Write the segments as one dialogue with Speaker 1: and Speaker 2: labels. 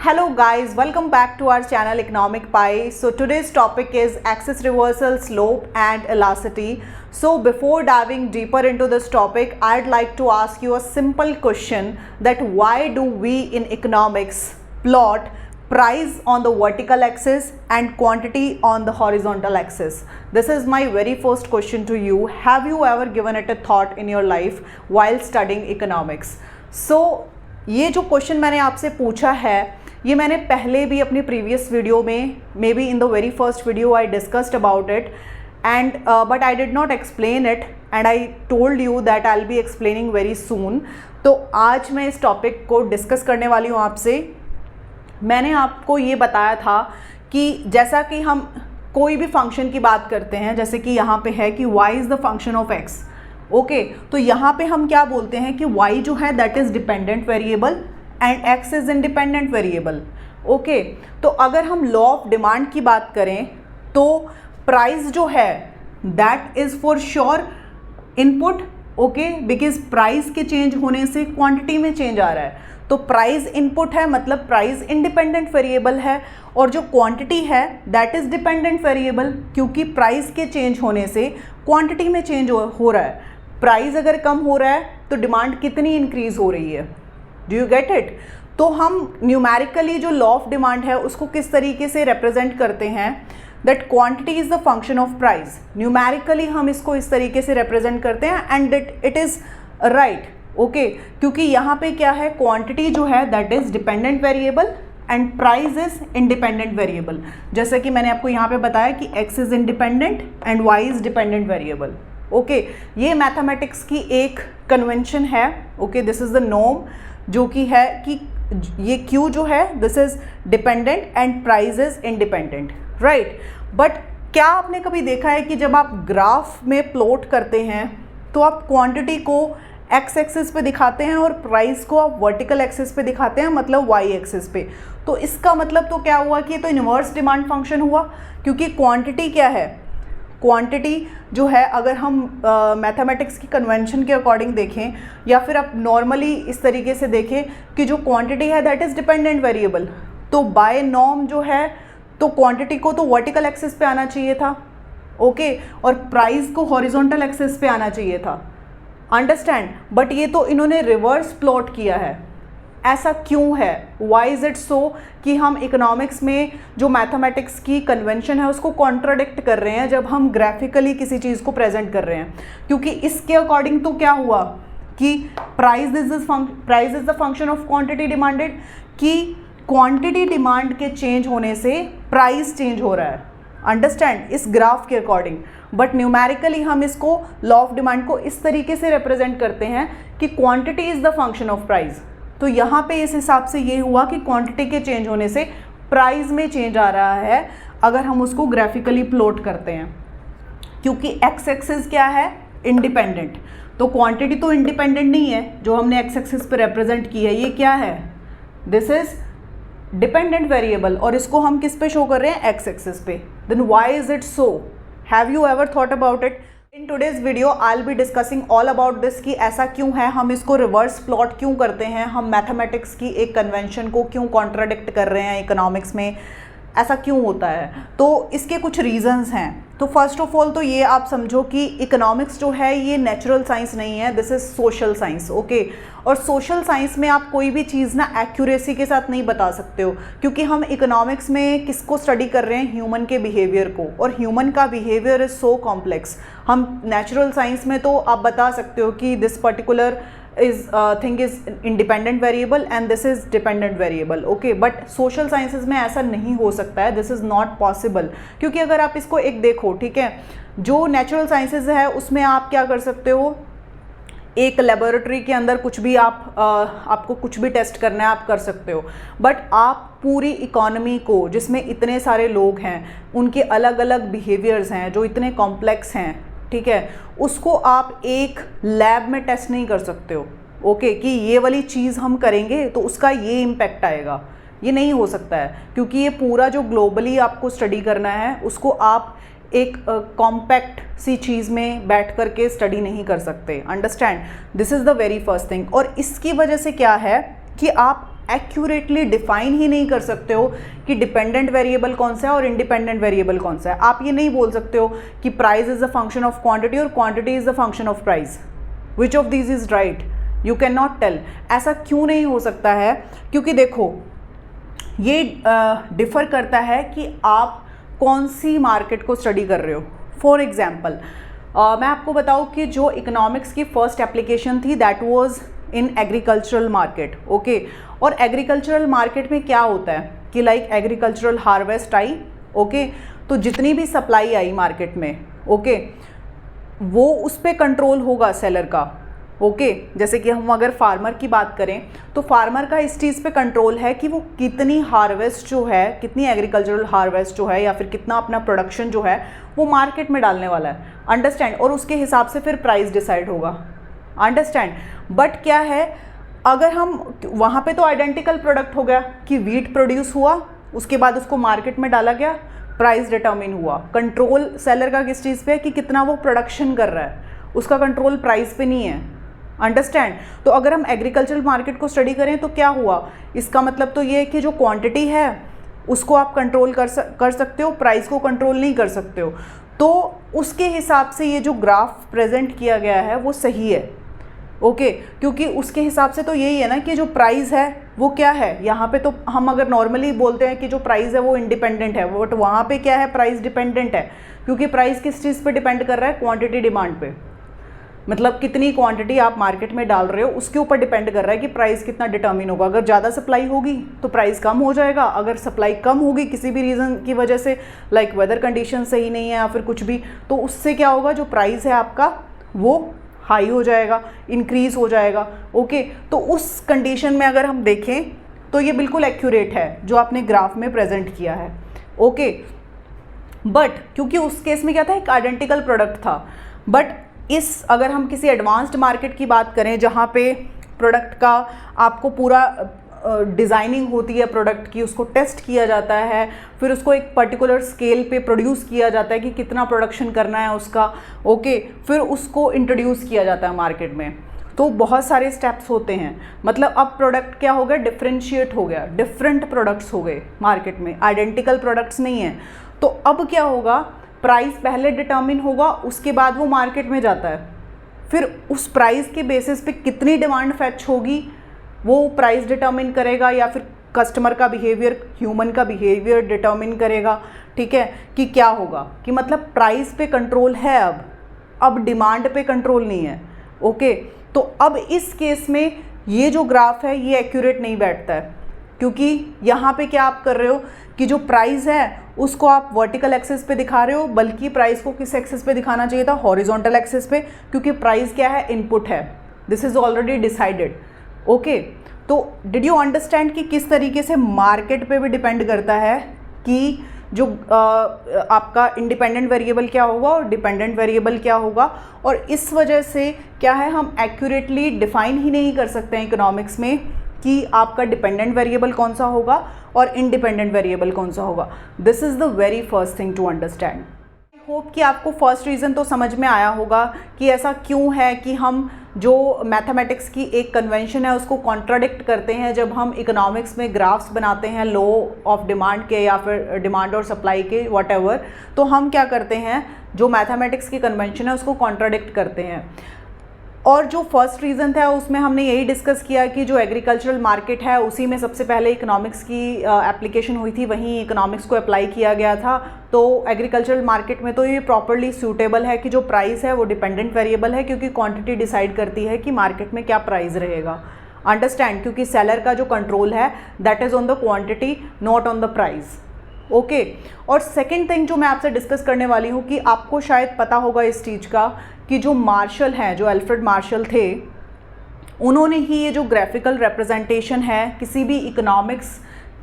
Speaker 1: Hello guys, welcome back to our channel Economic Pie. So today's topic is axis reversal, slope and elasticity. So before diving deeper into this topic, I'd like to ask you a simple question that why do we in economics plot price on the vertical axis and quantity on the horizontal axis? This is my very first question to you. Have you ever given it a thought in your life while studying economics? So ये जो question मैंने आपसे पूछा है ये मैंने पहले भी अपनी प्रीवियस वीडियो में may be in the very first video I discussed about it and but I did not explain it and I told you that I will be explaining very soon. तो आज मैं इस topic को discuss करने वाली हूँ आपसे. मैंने आपको ये बताया था कि जैसा कि हम कोई भी फंक्शन की बात करते हैं, जैसे कि यहाँ पे है कि y is the function of x. Okay, तो यहाँ पे हम क्या बोलते हैं कि y जो है that is dependent variable and x is independent variable. Okay, तो अगर हम लॉ ऑफ डिमांड की बात करें तो प्राइस जो है that is for sure input. Okay, because price के चेंज होने से क्वांटिटी में चेंज आ रहा है. तो प्राइस इनपुट है मतलब प्राइस इंडिपेंडेंट वेरिएबल है और जो क्वांटिटी है दैट इज़ डिपेंडेंट वेरिएबल, क्योंकि प्राइस के चेंज होने से क्वांटिटी में चेंज हो रहा है. प्राइस अगर कम हो रहा है तो डिमांड कितनी इंक्रीज हो रही है. Do you get it? तो हम न्यूमेरिकली जो लॉ ऑफ डिमांड है उसको किस तरीके से रिप्रेजेंट करते हैं that quantity is the function of price. Numerically हम इसको इस तरीके से रिप्रेजेंट करते हैं and it is right. Okay, क्योंकि यहाँ पे क्या है, क्वांटिटी जो है that is dependent variable and price is independent variable. जैसे कि मैंने आपको यहाँ पे बताया कि x is independent and y is dependent variable. Okay, ये मैथमेटिक्स की एक कन्वेंशन है. Okay, this is the norm जो कि है कि ये Q जो है this is dependent and price is independent, right. But क्या आपने कभी देखा है कि जब आप ग्राफ में प्लॉट करते हैं तो आप क्वांटिटी को एक्स एक्सिस पे दिखाते हैं और प्राइस को आप वर्टिकल एक्सिस पे दिखाते हैं, मतलब वाई एक्सिस पे. तो इसका मतलब तो क्या हुआ कि ये तो इन्वर्स डिमांड फंक्शन हुआ, क्योंकि क्वांटिटी क्या है, क्वांटिटी जो है अगर हम मैथमेटिक्स की कन्वेंशन के अकॉर्डिंग देखें या फिर आप नॉर्मली इस तरीके से देखें कि जो क्वांटिटी है दैट इज़ डिपेंडेंट वेरिएबल, तो बाय नॉर्म जो है तो क्वांटिटी को तो वर्टिकल एक्सिस पे आना चाहिए था. ओके, और प्राइस को हॉरिजॉन्टल एक्सिस पे आना चाहिए था. अंडरस्टैंड? बट ये तो इन्होंने रिवर्स प्लॉट किया है. ऐसा क्यों है? वाई इज़ इट सो कि हम इकोनॉमिक्स में जो मैथमेटिक्स की कन्वेंशन है उसको कॉन्ट्राडिक्ट कर रहे हैं जब हम ग्राफिकली किसी चीज़ को प्रेजेंट कर रहे हैं. क्योंकि इसके अकॉर्डिंग तो क्या हुआ कि price is the function of quantity demanded, कि क्वांटिटी डिमांड के चेंज होने से प्राइस चेंज हो रहा है. अंडरस्टैंड? इस ग्राफ के अकॉर्डिंग. बट न्यूमेरिकली हम इसको लॉ ऑफ डिमांड को इस तरीके से रिप्रेजेंट करते हैं कि quantity is the function of price. तो यहाँ पे इस हिसाब से ये हुआ कि क्वांटिटी के चेंज होने से प्राइस में चेंज आ रहा है अगर हम उसको ग्राफिकली प्लॉट करते हैं. क्योंकि एक्स एक्सिस क्या है, इंडिपेंडेंट. तो क्वांटिटी तो इंडिपेंडेंट नहीं है जो हमने एक्स एक्सिस पे रिप्रेजेंट की है. ये क्या है, दिस इज डिपेंडेंट वेरिएबल और इसको हम किस पे शो कर रहे हैं, एक्स एक्सिस पे. Then why is it so? Have you ever thought about it? In today's video I will be discussing all about this कि ऐसा क्यों है, हम इसको रिवर्स प्लॉट क्यों करते हैं, हम मैथमेटिक्स की एक कन्वेंशन को क्यों कॉन्ट्राडिक्ट कर रहे हैं इकोनॉमिक्स में, ऐसा क्यों होता है. तो इसके कुछ रीजंस हैं. तो फर्स्ट ऑफ ऑल तो ये आप समझो कि इकोनॉमिक्स जो है ये नेचुरल साइंस नहीं है, this is social science. Okay, और सोशल साइंस में आप कोई भी चीज़ ना एक्यूरेसी के साथ नहीं बता सकते हो, क्योंकि हम इकोनॉमिक्स में किसको स्टडी कर रहे हैं, ह्यूमन के बिहेवियर को. और ह्यूमन का बिहेवियर इज़ सो कॉम्प्लेक्स. हम नेचुरल साइंस में तो आप बता सकते हो कि this particular thing is independent variable and this is dependent variable. Okay, but social sciences में ऐसा नहीं हो सकता है, दिस इज़ नॉट पॉसिबल. क्योंकि अगर आप इसको एक देखो, ठीक है, जो नेचुरल साइंसेज है उसमें आप क्या कर सकते हो, एक लेबोरेटरी के अंदर कुछ भी आपको कुछ भी टेस्ट करना है आप कर सकते हो. बट आप पूरी इकोनॉमी को, जिसमें इतने सारे लोग हैं, उनके अलग अलग बिहेवियर्स हैं जो इतने कॉम्प्लेक्स हैं, ठीक है, उसको आप एक लैब में टेस्ट नहीं कर सकते हो. ओके, कि ये वाली चीज़ हम करेंगे तो उसका ये इम्पैक्ट आएगा, ये नहीं हो सकता है. क्योंकि ये पूरा जो ग्लोबली आपको स्टडी करना है उसको आप एक कॉम्पैक्ट सी चीज़ में बैठ कर के स्टडी नहीं कर सकते. Understand? This is the very first thing. और इसकी वजह से क्या है कि आप एक्यूरेटली डिफाइन ही नहीं कर सकते हो कि डिपेंडेंट वेरिएबल कौन सा है और इंडिपेंडेंट वेरिएबल कौन सा है। आप ये नहीं बोल सकते हो कि price is a function of quantity और quantity is a function of price. Which of these is right, you can not tell. ऐसा क्यों नहीं हो सकता है? क्योंकि देखो ये डिफ़र करता है कि आप कौन सी मार्केट को स्टडी कर रहे हो। फॉर एग्जाम्पल मैं आपको बताऊँ कि जो इकोनॉमिक्स की फर्स्ट एप्लीकेशन थी that was in agricultural market, okay. और एग्रीकल्चरल मार्केट में क्या होता है कि लाइक एग्रीकल्चरल हार्वेस्ट आई, ओके, तो जितनी भी सप्लाई आई मार्केट में, ओके, वो उस पर कंट्रोल होगा सेलर का, ओके। जैसे कि हम अगर फार्मर की बात करें तो फार्मर का इस चीज़ पे कंट्रोल है कि वो कितनी हार्वेस्ट जो है, कितनी एग्रीकल्चरल हार्वेस्ट जो है या फिर कितना अपना प्रोडक्शन जो है वो मार्केट में डालने वाला है, अंडरस्टैंड। और उसके हिसाब से फिर प्राइस डिसाइड होगा, अंडरस्टैंड। बट क्या है, अगर हम वहाँ पे तो आइडेंटिकल प्रोडक्ट हो गया कि वीट प्रोड्यूस हुआ, उसके बाद उसको मार्केट में डाला गया, प्राइस डिटर्मिन हुआ। कंट्रोल सेलर का किस चीज़ पे है कि कितना वो प्रोडक्शन कर रहा है, उसका कंट्रोल प्राइस पे नहीं है, अंडरस्टैंड। तो अगर हम एग्रीकल्चरल मार्केट को स्टडी करें तो क्या हुआ, इसका मतलब तो ये है कि जो क्वांटिटी है उसको आप कंट्रोल कर सकते हो, प्राइस को कंट्रोल नहीं कर सकते हो। तो उसके हिसाब से ये जो ग्राफ प्रेजेंट किया गया है वो सही है, ओके। क्योंकि उसके हिसाब से तो यही है ना कि जो प्राइस है वो क्या है, यहाँ पे तो हम अगर नॉर्मली बोलते हैं कि जो प्राइस है वो इंडिपेंडेंट है, बट वहाँ पे क्या है, प्राइस डिपेंडेंट है। क्योंकि प्राइस किस चीज़ पे डिपेंड कर रहा है, क्वांटिटी डिमांड पे। मतलब कितनी क्वांटिटी आप मार्केट में डाल रहे हो उसके ऊपर डिपेंड कर रहा है कि प्राइस कितना डिटर्मिन होगा। अगर ज़्यादा सप्लाई होगी तो प्राइस कम हो जाएगा, अगर सप्लाई कम होगी किसी भी रीज़न की वजह से, लाइक वेदर कंडीशन सही नहीं है या फिर कुछ भी, तो उससे क्या होगा, जो प्राइस है आपका वो हाई हो जाएगा, इंक्रीज़ हो जाएगा, ओके। तो उस कंडीशन में अगर हम देखें तो ये बिल्कुल एक्यूरेट है जो आपने ग्राफ में प्रेजेंट किया है, ओके। बट क्योंकि उस केस में क्या था, एक आइडेंटिकल प्रोडक्ट था। बट इस अगर हम किसी एडवांस्ड मार्केट की बात करें जहाँ पे प्रोडक्ट का आपको पूरा डिज़ाइनिंग होती है प्रोडक्ट की, उसको टेस्ट किया जाता है, फिर उसको एक पर्टिकुलर स्केल पे प्रोड्यूस किया जाता है कि कितना प्रोडक्शन करना है उसका, ओके। फिर उसको इंट्रोड्यूस किया जाता है मार्केट में, तो बहुत सारे स्टेप्स होते हैं। मतलब अब प्रोडक्ट क्या हो गया, डिफ्रेंशिएट हो गया, डिफरेंट प्रोडक्ट्स हो गए मार्केट में, आइडेंटिकल प्रोडक्ट्स नहीं हैं। तो अब क्या होगा, प्राइस पहले डिटर्मिन होगा, उसके बाद वो मार्केट में जाता है, फिर उस प्राइस के बेसिस पे कितनी डिमांड फैच होगी वो प्राइस डिटर्मिन करेगा, या फिर कस्टमर का बिहेवियर, ह्यूमन का बिहेवियर डिटर्मिन करेगा, ठीक है, कि क्या होगा, कि मतलब प्राइस पे कंट्रोल है अब डिमांड पे कंट्रोल नहीं है, ओके। तो अब इस केस में ये जो ग्राफ है ये एक्यूरेट नहीं बैठता है, क्योंकि यहाँ पे क्या आप कर रहे हो कि जो प्राइस है उसको आप वर्टिकल एक्सिस पे दिखा रहे हो, बल्कि प्राइस को किस एक्सिस पे दिखाना चाहिए था, हॉरिजॉन्टल एक्सिस पे, क्योंकि प्राइस क्या है, इनपुट है, this is already decided, okay. तो डिड यू अंडरस्टैंड कि किस तरीके से मार्केट पे भी डिपेंड करता है कि जो आपका इंडिपेंडेंट वेरिएबल क्या होगा और डिपेंडेंट वेरिएबल क्या होगा। और इस वजह से क्या है, हम एक्यूरेटली डिफाइन ही नहीं कर सकते हैं इकोनॉमिक्स में कि आपका डिपेंडेंट वेरिएबल कौन सा होगा और इंडिपेंडेंट वेरिएबल कौन सा होगा। This is the very first thing to understand. I hope कि आपको फर्स्ट रीज़न तो समझ में आया होगा कि ऐसा क्यों है कि हम जो मैथमेटिक्स की एक कन्वेंशन है उसको कॉन्ट्राडिक्ट करते हैं जब हम इकोनॉमिक्स में ग्राफ्स बनाते हैं लॉ ऑफ डिमांड के या फिर डिमांड और सप्लाई के व्हाटएवर। तो हम क्या करते हैं, जो मैथमेटिक्स की कन्वेंशन है उसको कॉन्ट्राडिक्ट करते हैं। और जो फर्स्ट रीज़न था उसमें हमने यही डिस्कस किया कि जो एग्रीकल्चरल मार्केट है उसी में सबसे पहले इकोनॉमिक्स की एप्लीकेशन हुई थी, वहीं इकोनॉमिक्स को अप्लाई किया गया था। तो एग्रीकल्चरल मार्केट में तो ये प्रॉपर्ली सूटेबल है कि जो प्राइस है वो डिपेंडेंट वेरिएबल है, क्योंकि क्वांटिटी डिसाइड करती है कि मार्केट में क्या प्राइस रहेगा, अंडरस्टैंड। क्योंकि सेलर का जो कंट्रोल है that is on the quantity, not on the price, okay. और सेकेंड थिंग जो मैं आपसे डिस्कस करने वाली हूँ कि आपको शायद पता होगा इस चीज़ का कि जो मार्शल हैं, जो अल्फ्रेड मार्शल थे, उन्होंने ही ये जो ग्राफिकल रिप्रेजेंटेशन है किसी भी इकोनॉमिक्स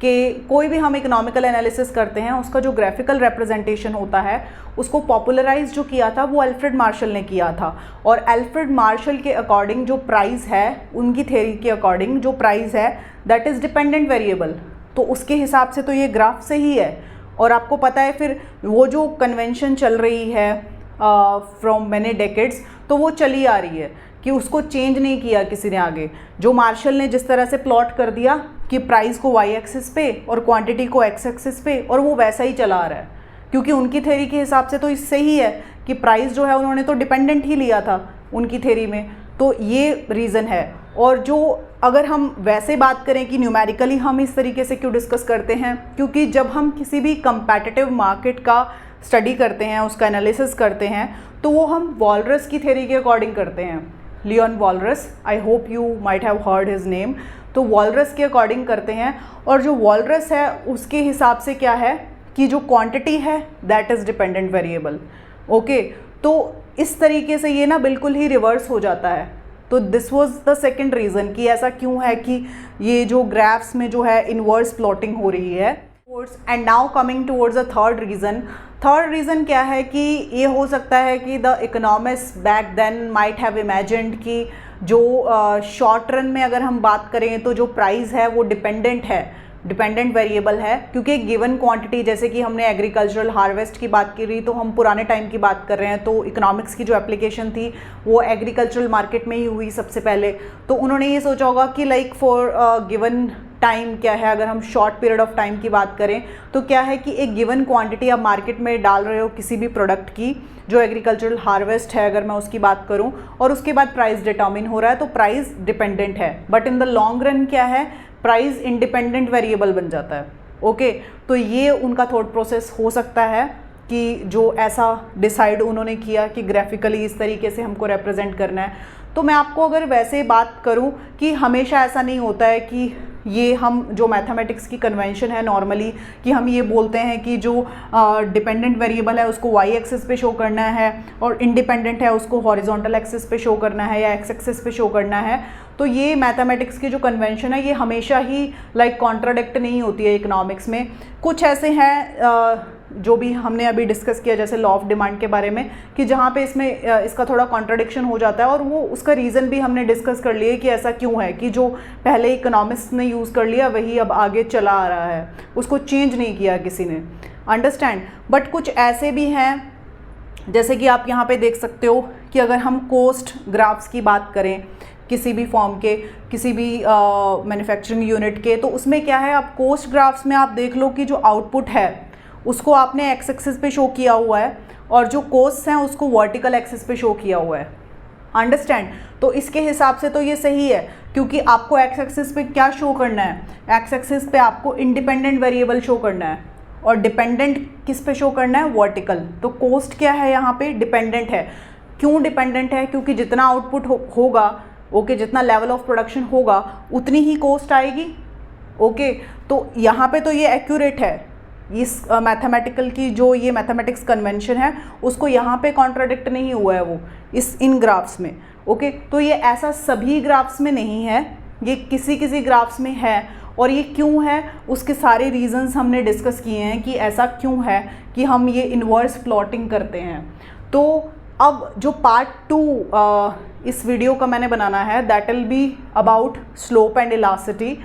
Speaker 1: के, कोई भी हम इकोनॉमिकल एनालिसिस करते हैं उसका जो ग्राफिकल रिप्रेजेंटेशन होता है उसको पॉपुलराइज जो किया था वो अल्फ्रेड मार्शल ने किया था। और अल्फ्रेड मार्शल के अकॉर्डिंग जो प्राइस है, उनकी थ्योरी के अकॉर्डिंग जो प्राइस है दैट इज़ डिपेंडेंट वेरिएबल। तो उसके हिसाब से तो ये ग्राफ सही है। और आपको पता है फिर वो जो कन्वेंशन चल रही है फ्रॉम मैनी डेकेड्स, तो वो चली आ रही है कि उसको चेंज नहीं किया किसी ने आगे। जो मार्शल ने जिस तरह से प्लॉट कर दिया कि प्राइस को वाई एक्सिस पे और क्वांटिटी को एक्स एक्सिस पे, और वो वैसा ही चला आ रहा है, क्योंकि उनकी थ्योरी के हिसाब से तो इससे ही है कि प्राइस जो है उन्होंने तो डिपेंडेंट ही लिया था उनकी थ्योरी में। तो ये रीज़न है। और जो अगर हम वैसे बात करें कि न्यूमेरिकली हम इस तरीके से क्यों डिस्कस करते हैं, क्योंकि जब हम किसी भी कंपेटिटिव मार्केट का स्टडी करते हैं, उसका एनालिसिस करते हैं, तो वो हम वॉलरस की थ्योरी के अकॉर्डिंग करते हैं। Leon Walras, I hope you might have heard his name. तो वॉलरस के अकॉर्डिंग करते हैं, और जो वॉलरस है उसके हिसाब से क्या है कि जो क्वांटिटी है that is dependent variable. Okay, तो इस तरीके से ये ना बिल्कुल ही रिवर्स हो जाता है। तो this was the second reason कि ऐसा क्यों है कि ये जो ग्राफ्स में जो है इनवर्स प्लॉटिंग हो रही है। And now coming towards the third reason. Third reason क्या है कि ये हो सकता है कि the economist back then might have imagined कि जो शॉर्ट रन में अगर हम बात करें तो जो प्राइस है वो डिपेंडेंट वेरिएबल है, क्योंकि एक गिवन क्वांटिटी, जैसे कि हमने एग्रीकल्चरल हार्वेस्ट की बात की रही, तो हम पुराने टाइम की बात कर रहे हैं, तो इकोनॉमिक्स की जो एप्लीकेशन थी वो एग्रीकल्चरल मार्केट में ही हुई सबसे पहले। तो उन्होंने ये सोचा होगा कि लाइक फॉर गिवन टाइम क्या है, अगर हम शॉर्ट पीरियड ऑफ टाइम की बात करें तो क्या है कि एक गिवन क्वांटिटी आप मार्केट में डाल रहे हो किसी भी प्रोडक्ट की, जो एग्रीकल्चरल हार्वेस्ट है अगर मैं उसकी बात करूं, और उसके बाद प्राइस डिटर्मिन हो रहा है, तो प्राइस डिपेंडेंट है। But in the long run क्या है, प्राइस इंडिपेंडेंट वेरिएबल बन जाता है। ओके, तो ये उनका थॉट प्रोसेस हो सकता है कि जो ऐसा डिसाइड उन्होंने किया कि ग्राफिकली इस तरीके से हमको रिप्रेजेंट करना है। तो मैं आपको अगर वैसे बात करूं कि हमेशा ऐसा नहीं होता है कि ये हम जो मैथमेटिक्स की कन्वेंशन है नॉर्मली कि हम ये बोलते हैं कि जो डिपेंडेंट वेरिएबल है उसको वाई एक्सिस पे शो करना है और इंडिपेंडेंट है उसको हॉरिजॉन्टल एक्सिस पे शो करना है या एक्स एक्सिस पे शो करना है। तो ये मैथमेटिक्स की जो कन्वेंशन है ये हमेशा ही लाइक कॉन्ट्राडिक्ट नहीं होती है इकोनॉमिक्स में। कुछ ऐसे हैं जो भी हमने अभी डिस्कस किया, जैसे लॉ ऑफ डिमांड के बारे में, कि जहाँ पे इसमें इसका थोड़ा कॉन्ट्राडिक्शन हो जाता है, और वो उसका रीज़न भी हमने डिस्कस कर लिए कि ऐसा क्यों है कि जो पहले इकोनॉमिक्स ने यूज़ कर लिया वही अब आगे चला आ रहा है, उसको चेंज नहीं किया किसी ने। अंडरस्टैंड। बट कुछ ऐसे भी हैं, जैसे कि आप यहाँ पे देख सकते हो कि अगर हम कोस्ट ग्राफ्स की बात करें किसी भी फॉर्म के, किसी भी मैन्युफैक्चरिंग यूनिट के, तो उसमें क्या है, आप कोस्ट ग्राफ्स में आप देख लो कि जो आउटपुट है उसको आपने एक्स एक्सिस पे शो किया हुआ है और जो कोस्ट हैं उसको वर्टिकल एक्सिस पे शो किया हुआ है। अंडरस्टैंड। तो इसके हिसाब से तो ये सही है, क्योंकि आपको एक्स एक्सिस पे क्या शो करना है, एक्स एक्सिस पे आपको इंडिपेंडेंट वेरिएबल शो करना है और डिपेंडेंट किस पे शो करना है, वर्टिकल। तो कोस्ट क्या है यहाँ पे, डिपेंडेंट है। क्यों डिपेंडेंट है, क्योंकि जितना आउटपुट होगा, ओके, जितना लेवल ऑफ प्रोडक्शन होगा उतनी ही कॉस्ट आएगी। ओके, तो यहाँ पे तो ये एक्यूरेट है, इस मैथमेटिकल की जो ये मैथमेटिक्स कन्वेंशन है उसको यहाँ पे कॉन्ट्राडिक्ट नहीं हुआ है वो इन ग्राफ्स में। ओके, तो ये ऐसा सभी ग्राफ्स में नहीं है, ये किसी किसी ग्राफ्स में है, और ये क्यों है उसके सारे रीजंस हमने डिस्कस किए हैं कि ऐसा क्यों है कि हम ये इन्वर्स प्लॉटिंग करते हैं। तो अब जो पार्ट 2 इस वीडियो का मैंने बनाना है that will be about slope and elasticity.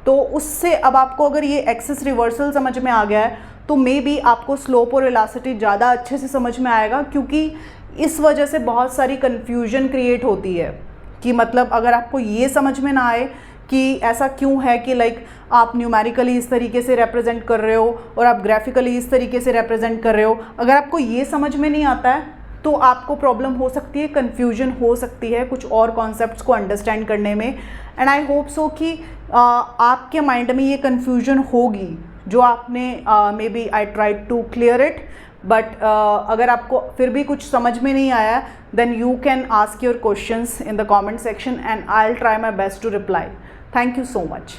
Speaker 1: तो उससे अब आपको अगर ये एक्सिस रिवर्सल समझ में आ गया है तो मे बी आपको स्लोप और इलास्टिसिटी ज़्यादा अच्छे से समझ में आएगा, क्योंकि इस वजह से बहुत सारी कन्फ्यूजन क्रिएट होती है कि मतलब अगर आपको ये समझ में ना आए कि ऐसा क्यों है कि लाइक आप न्यूमेरिकली इस तरीके से रिप्रेजेंट कर रहे हो और आप ग्राफिकली इस तरीके से रिप्रेजेंट कर रहे हो, अगर आपको ये समझ में नहीं आता है तो आपको प्रॉब्लम हो सकती है, कन्फ्यूजन हो सकती है कुछ और कॉन्सेप्ट्स को अंडरस्टैंड करने में। एंड आई होप सो कि आपके माइंड में ये कन्फ्यूजन होगी जो आपने maybe I tried to clear it. But अगर आपको फिर भी कुछ समझ में नहीं आया then you can ask your questions in the comment section and I will try my best to reply. Thank you so much.